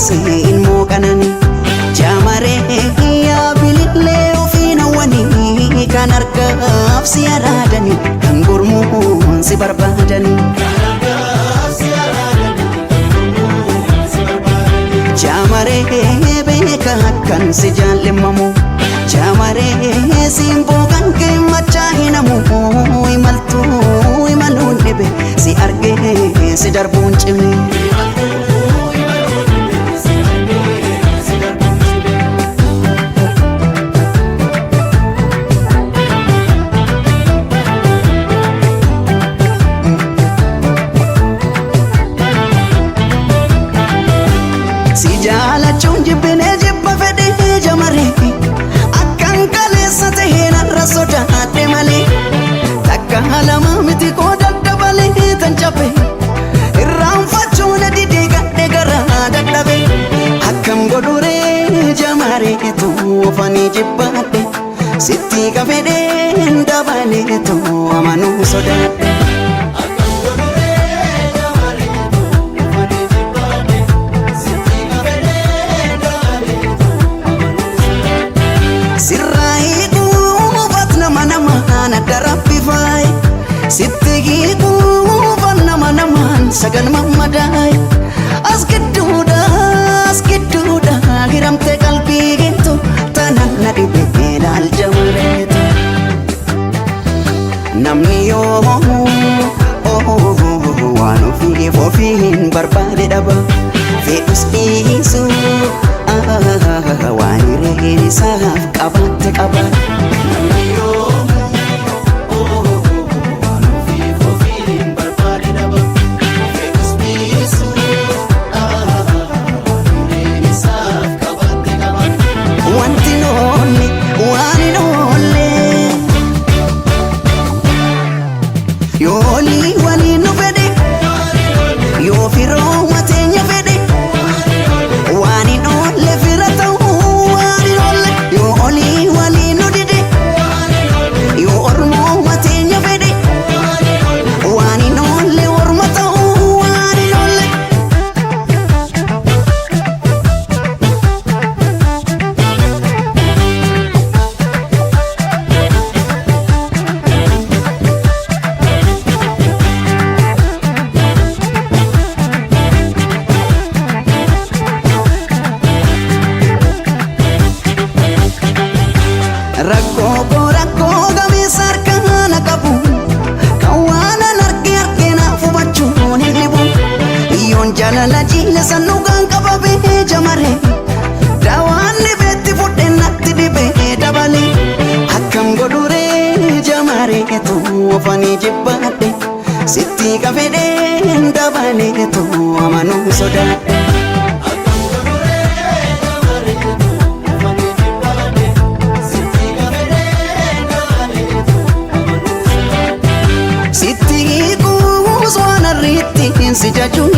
sin mooqanani jaamaree yaabilillee ofiin hawwanii kan harkaaf si araadanii kan gurmuun si barbaadanii jaamaree beeka kan si jaallimamu jaamaree simboo kan kee machaa hinamu imaltuu imaluun dhibe si argee si darbuun cime si jaalachuun jibbinee jibba fedhee jamaree akkan kaleessa tahee narra sodaadhe malee takka lama miti koo daddabalee tan cabe irraanfachuun didee gadhe garaa dadhabe akkam godhuree jamareetu ofanii jibbaadhe sitti kafedheen dabaleetu amanuu sodaadhe sitti kuufan nama sagan mammadaay as gidduudha hiramte qalbii gintu tanan na dhibee laal jamareetu namni yoo waan ofiif ofiin barbaade dhaba fedhus dhiisu waan hireen isaaf qabatte qaba Yoli wali no fede yo firo matenya fede wani no le firata wani no le yo oli wali no dide yo ormo matenya fede wani no le ormata wani no le Rakkoo gameessar kana qabu kan waan argee naaf hubachuun hin dhibu yoon jaalala jiilesan dhugaan qababee jamaree daawaan dhibeetti fudhee natti dhibee dabalee akkam godhuree jamareetu ofanii jibbaadhe sitti kafedheen dabaleetu amanuu sodaadhe si jajuun